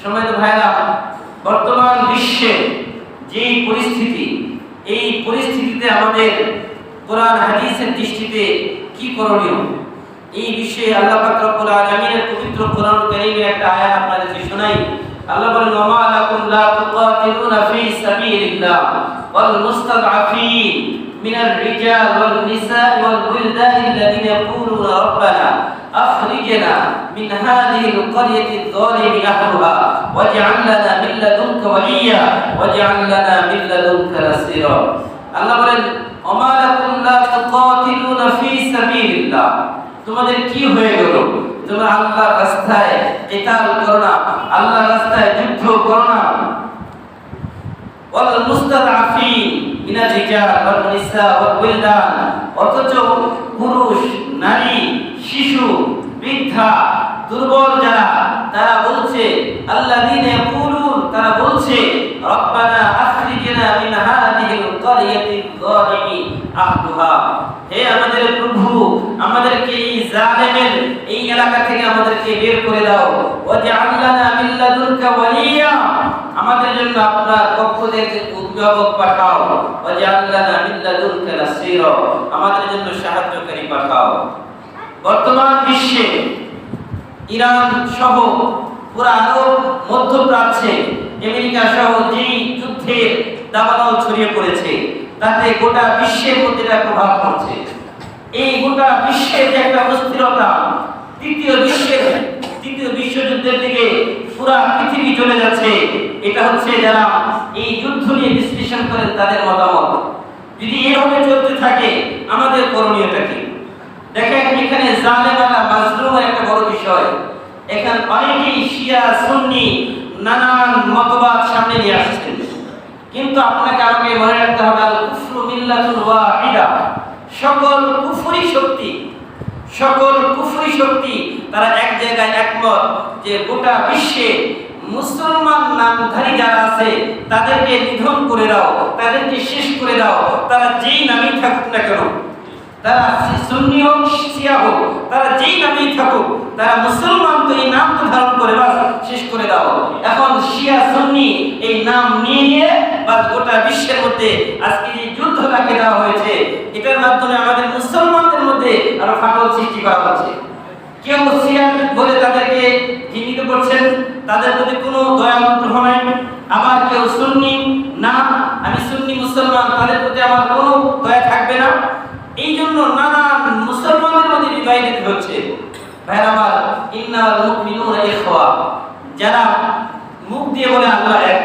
সম্মানিত ভাইরা, বর্তমান বিশ্বে যে পরিস্থিতি, এই পরিস্থিতিতে আমাদের কোরআন হাদিসের দৃষ্টিতে কি করণীয়, এই বিষয়ে আল্লাহ পাক রব্বুল আলামিনের পবিত্র কোরআন কারীমের একটা আয়াত আপনাদেরকে শোনাই। আল্লাহ বলেন, ওয়া মা লাকুম লা তুকাতিলুনা ফি সাবিলিল্লাহ ওয়াল মুস্তাদআফিন মিনার রিজাল ওয়াল নিসা ওয়াল ওয়িলদান আল্লাযীনা ইয়াকুলুনা রাব্বানা আখরিজনা মিন হাযিহিল ক্বরিয়াতিয যালিমি আহলুহা ওয়াজআল লানা মিন লাদুনকা ওয়ালিয়্যা ওয়াজআল লানা মিন লাদুনকা নাসীরা। আল্লাহ বলেন, ওয়া মা লাকুম লা তুকাতিলুনা ফি সাবিলিল্লাহ, তোমাদের কি হয়ে গেল? তোমরা আল্লাহর রাস্তায় কিতাল করো না, আল্লাহর রাস্তায় যুদ্ধ করো না। ওয়াল মুস্তাদআফিন মিনার রিজাল ওয়াল নিসা ওয়াল ওয়িলদান, অথচ পুরুষ, নারী, শিশু, বৃদ্ধা, দুর্বল যারা, তারা বলছে, আল্লাযীনা ইয়াকুলুন, তারা বলছে, রব্বানা আখরিজনা মিন হাযিহিল ক্বরিয়াতিয যালিমি আহলুহা, হে আমাদের প্রভু, আমাদেরকে এই জালেমের এই এলাকা থেকে আমাদেরকে বের করে দাও। ওয়াজআল লানা মিন লাদুনকা ওয়ালিয়্যা, আমাদের জন্য আপনার পক্ষ থেকে উদ্ভাবক পাঠাও। ওয়াজআল লানা মিন লাদুনকা নাসীরা, আমাদের জন্য সাহায্যকারী পাঠাও। বর্তমান বিশ্বে ইরান সহ পুরো আরব, মধ্যপ্রাচ্যে আমেরিকা সহ যেই যুদ্ধের দাবানল ছড়িয়ে পড়েছে, তাতে গোটা বিশ্বের মধ্যে প্রভাব পড়ছে। এই গোটা বিশ্বের যে একটা অস্থিরতা, তৃতীয় বিশ্বযুদ্ধের দিকে পুরা পৃথিবী চলে যাচ্ছে, এটা হচ্ছে যারা এই যুদ্ধ নিয়ে বিশ্লেষণ করেন তাদের মতামত। যদি এভাবে চলতে থাকে আমাদের করণীয়টা কি? দেখেন, এখানে জালেম আর মাজলুমের একটা বড় বিষয়। এখানে অনেকেই শিয়া সুন্নি নানান মতবাদ সামনে নিয়ে আসছেন, কিন্তু আপনাকে আমাকে মনে রাখতে হবে, আল কুফরু মিল্লাতুন ওয়াহিদা, সকল কুফরি শক্তি তারা এক জায়গায় একমত যে গোটা বিশ্বে মুসলমান নামধারী যারা আছে তাদেরকে নিধন করে দাও, তাদেরকে শেষ করে দাও। তারা যেই নামেই থাকুক না কেন, তারা সুন্নি হোক, শিয়া হোক, তারা যেই নামেই থাকুক, তারা মুসলমান, তো এই নাম তো ধারণ করে বাস শেষ করে দাও। এখন শিয়া সুন্নি এই নাম নিয়ে বাস গোটা বিশ্বের মধ্যে আজকে যে যুদ্ধ লাগিয়ে দেওয়া হয়েছে, এটার মাধ্যমে আমাদের মুসলমানদের মধ্যে আরো ফাটল সৃষ্টি করা হচ্ছে। কেউ শিয়া বলে তাদেরকে ঘৃণিত করছেন, তাদের প্রতি কোনো দয়া অনুগ্রহ নাই। আবার কেউ সুন্নি, না আমি সুন্নি মুসলমান, তাদের প্রতি আমার কোনো দয়া থাকবে না। এই জন্য নানান মুসলমানদের মধ্যে বিভাজিত হচ্ছে। ভাইরা আমার, ইন্নাল মুমিনুনা ইখওয়া, যারা মুখ দিয়ে বলে আল্লাহ এক,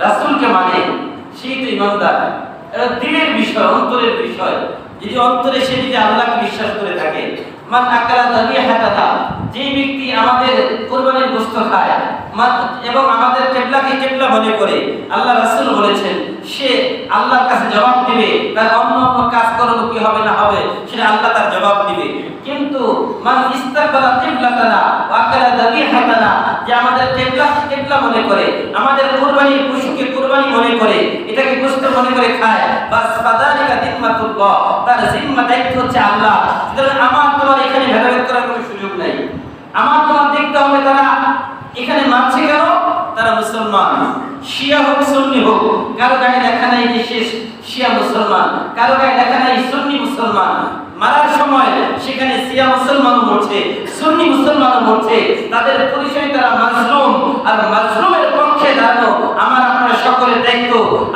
রাসূলকে মানে, সেই তো ঈমানদার। এটা দিলের বিষয়, অন্তরের বিষয়। যদি অন্তরে সে যদি আল্লাহকে বিশ্বাস করে থাকে, মান আকালা যাবিহাতানা, যে ব্যক্তি আমাদের কুরবানির গোশত খায় এবং আমাদের কিবলাকে কিবলা মনে করে, আল্লাহ রাসূল বলেছেন সে আল্লাহর কাছে জবাব দিবে। তার অন্য কাজ করব কি হবে না হবে সেটা আল্লাহ তার জবাব দিবে। কিন্তু মান ইস্তাকবালা কিবলাতানা ওয়া আকালা যাবিহাতানা, যে আমাদের কিবলা মনে করে, আমাদের কুরবানির পশুকে কুরবানি মনে করে, এটাকে গোশত মনে করে খায়, বাস ফাদালিকা জিম্মাতুল্লাহ, তার জিম্মা দায়িত্ব হচ্ছে আল্লাহ। সুতরাং আমার তোমার এখানে ভেদাভেদ করার কোনো সুযোগ নাই। আমার তোমার দেখতে হবে তারা এখানে মানছে কেন, তারা মুসলমান। শিয়া হোক, সুন্নি হোক, কারো গায়ে লেখা নাই যে সে শিয়া মুসলমান, কারো গায়ে লেখা নাই সুন্নি মুসলমান। মারার সময় সেখানে শিয়া মুসলমানও মরছে, সুন্নি মুসলমানও মরছে। তাদের পরিচয় তারা মাজলুম, আর মাজলুমের পক্ষে দাঁড়ানো আমার আপনার সকলের দায়িত্ব।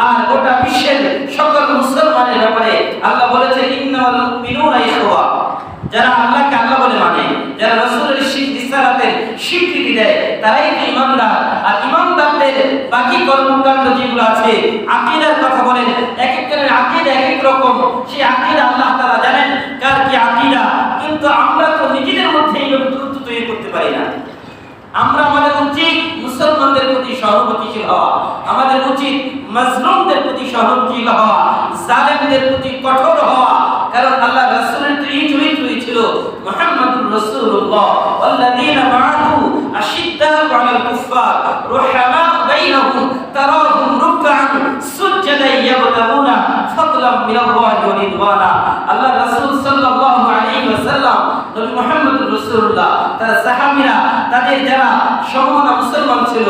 আর গোটা বিশ্বের সকল মুসলমানের ব্যাপারে আল্লাহ বলেছে, ইন্নাল মুমিনুনা ইখওয়া, যারা আল্লাহকে আল্লাহ বলে মানে, যারা রাসূলের রিসালাতের স্বীকৃতি দেয়, তারাই তো ঈমানদার। আর ঈমানদারদের বাকি কর্মকাণ্ড যেগুলো আছে, আকীদার কথা বলেন, এক একজনের আকীদা এক এক রকম। সেই আকীদা আল্লাহ তাআলা জানেন কার কি আকীদা, কিন্তু আমরা তো নিজেদের মধ্যে এইভাবে দূরত্ব তৈরি করতে পারি না। আমরা, আমাদের উচিত মুসলমানদের প্রতি সহানুভূতিশীল হওয়া, আমাদের উচিত মাজলুমদের প্রতি সহানুভূতিশীল হওয়া, জালেমদের প্রতি কঠোর হওয়া। কারণ আল্লাহ রাসূলের তো এই চরিত্রই ছিল, মুহাম্মাদুর রাসূলুল্লাহ ওয়াল্লাযীনা মাআহু আশিদ্দাউ আলাল কুফফার রুহামাউ বাইনাহুম তারাহুম রুকআন সুজদান ইয়াবতাগুনা ফাদলাম মিনাল্লাহি ওয়া রিদওয়ানা। আল্লাহ রাসূল সাল্লাল্লাহু আলাইহি ওয়াসাল্লাম, নবী মুহাম্মদুর রাসূলুল্লাহ, তার সাহাবীরা, তাদের যারা সম্মানিত মুসলমান ছিল,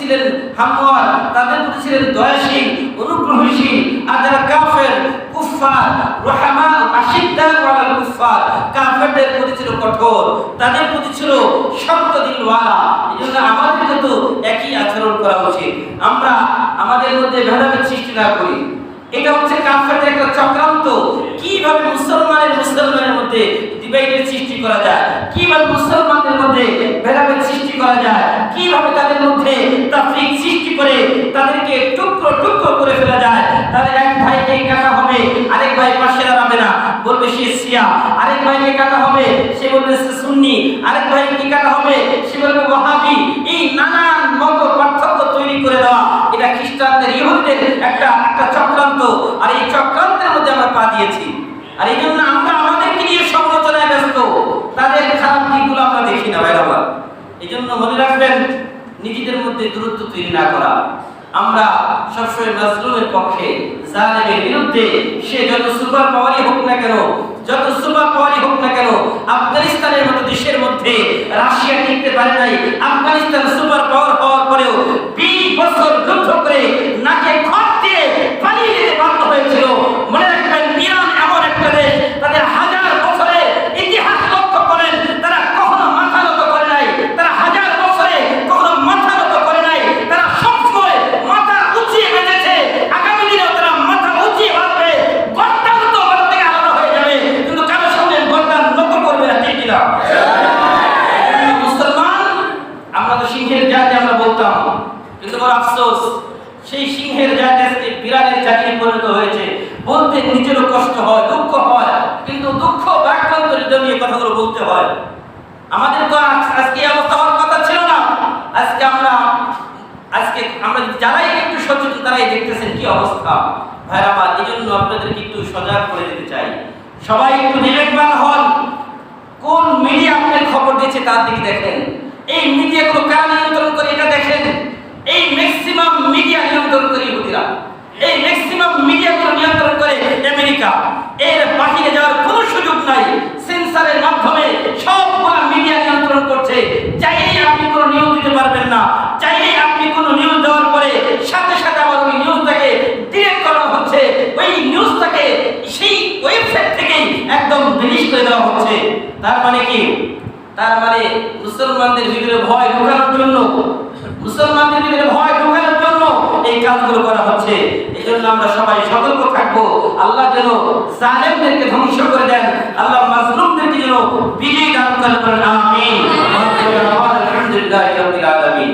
ছিলেন হামওয়ার, তাদের প্রতি ছিলেন দয়াশীল, অনুগ্রহশীল। আর যারা কাফের, কুফফার, রহমা আশিদ্দা ওয়ালাল কুফফার, কাফেরদের প্রতি ছিল কঠোর, তাদের প্রতি ছিল শক্ত দিলওয়ালা। এজন্য আমাদেরকে তো একই আচরণ করা উচিত। আমরা আমাদের মধ্যে ভেদাভেদ সৃষ্টি না করি। এটা হচ্ছে কাফেরদের একটা চক্রান্ত। কিভাবে মুসলমানের মধ্যে ডিভাইডের সৃষ্টি করা যায়, কিভাবে মুসলমানদের মধ্যে ভেদাভেদ সৃষ্টি করা যায়, কিভাবে তাদের মধ্যে তাফরিক সৃষ্টি করে তাদেরকে টুকরো টুকরো করে ফেলা যায়। তাহলে এক ভাইকে কাটা হবে, আরেক ভাই পাশে দাঁড়াবে না, বলবে সে শিয়া। আরেক ভাইকে কাটা হবে, সে বলবে সে সুন্নি। আরেক ভাইকে কাটা হবে, সে বলবে ওয়াহাবি। এই নানান মত পার্থক্য তৈরি করে দেওয়া, এটা খ্রিস্টানদের, ইহুদিদের একটা চক্রান্ত। আর এই চক্রান্তের মধ্যে আমরা পা দিয়েছি। আর এই জন্য আমরা আমাদেরকে নিয়ে সমালোচনায় ব্যস্ত, তাদের খারাপ দিকগুলো আমরা দেখি না ভাইরা আমার। এই জন্য মনে রাখবেন, নিজেদের মধ্যে দূরত্ব তৈরি না করা। আমরা সবসময় মাজলুমের পক্ষে, জালেমের বিরুদ্ধে। সে যত সুপার পাওয়ারই হোক না কেন, যত সুপার পাওয়ারই হোক না কেন, আফগানিস্তানের মতো দেশের মধ্যে রাশিয়া টিকতে পারে নাই। আফগানিস্তান সুপার পাওয়ার হওয়ার পরেও 20 বছর যুদ্ধ করে নাকে খড় দিয়ে পালিয়ে যেতে বাধ্য হয়েছিল। মনে রাখবেন, ইরান এমন একটা দেশ, তাদের হাজার বছরের ইতিহাস লক্ষ্য করেন, তারা কখনো মাথা নত করে নাই। তারা হাজার বছরে কখনো মাথা নত করে নাই। তারা সবসময় মাথা উঁচিয়ে বেঁচেছে। আগামী দিনেও তারা মাথা উঁচিয়ে বাঁচবে। গর্দান তো আমাদের থেকে আলাদা হয়ে যাবে, কিন্তু কারোর সামনে গর্দান নত করবে না, ঠিক কিনা? মুসলমান আমরা তো সিংহের জাতি আমরা বলতাম, কিন্তু বড় আফসোস, সেই সিংহের জাতি আজকে বিড়ালের জাতিতে পরিণত হয়েছে। বলতে নিজেরও কষ্ট হয়, দুঃখ হয়, কিন্তু দুঃখ বাক্যান্ত নিয়ে কথাগুলো বলতে হয়। আমাদের তো আজকে অবস্থা হওয়ার কথা ছিল না। আজকে আমরা যারাই একটু সচেতন, তারাই দেখতেছেন কি অবস্থা ভাইরা আমার। এই জন্য আপনাদেরকে একটু সজাগ করে দিতে চাই। সবাই একটু বিবেকবান হন। কোন মিডিয়া আপনার খবর দিচ্ছে তার দিকে দেখেন। এই মিডিয়াগুলো কারা নিয়ন্ত্রণ করে এটা দেখেন। এই ম্যাক্সিমাম মিডিয়া নিয়ন্ত্রণ করে ইহুদিরা, এই ম্যাক্সিমাম মিডিয়াগুলো নিয়ন্ত্রণ করে আমেরিকা। এর বাহিরে যাওয়ার কোনো সুযোগ নাই। সেন্সরের মাধ্যমে সবগুলো মিডিয়া নিয়ন্ত্রণ করছে। চাইলেই আপনি কোনো নিউজ দিতে পারবেন না। চাইলেই আপনি কোনো নিউজ দেওয়ার পরে সাথে সাথে আবার ওই নিউজটাকে ডিলিট করা হচ্ছে। ওই নিউজটাকে সেই ওয়েবসাইট থেকেই একদম ডিলিট করে দেওয়া হচ্ছে। তার মানে কি? তার মানে মুসলমানদের ভিতরে ভয় ঢোকানোর জন্য, মুসলমানদের ভিতরে ভয় ঢোকানোর জন্য এই কাজগুলো করা হচ্ছে। এই জন্য আমরা সবাই সতর্ক থাকবো। আল্লাহ যেন জালেমদেরকে ধ্বংস করে দেন, আল্লাহ মাজলুমদেরকে যেন বিজয় দান করেন। আমিন। আলহামদুলিল্লাহি রাব্বিল আলামিন।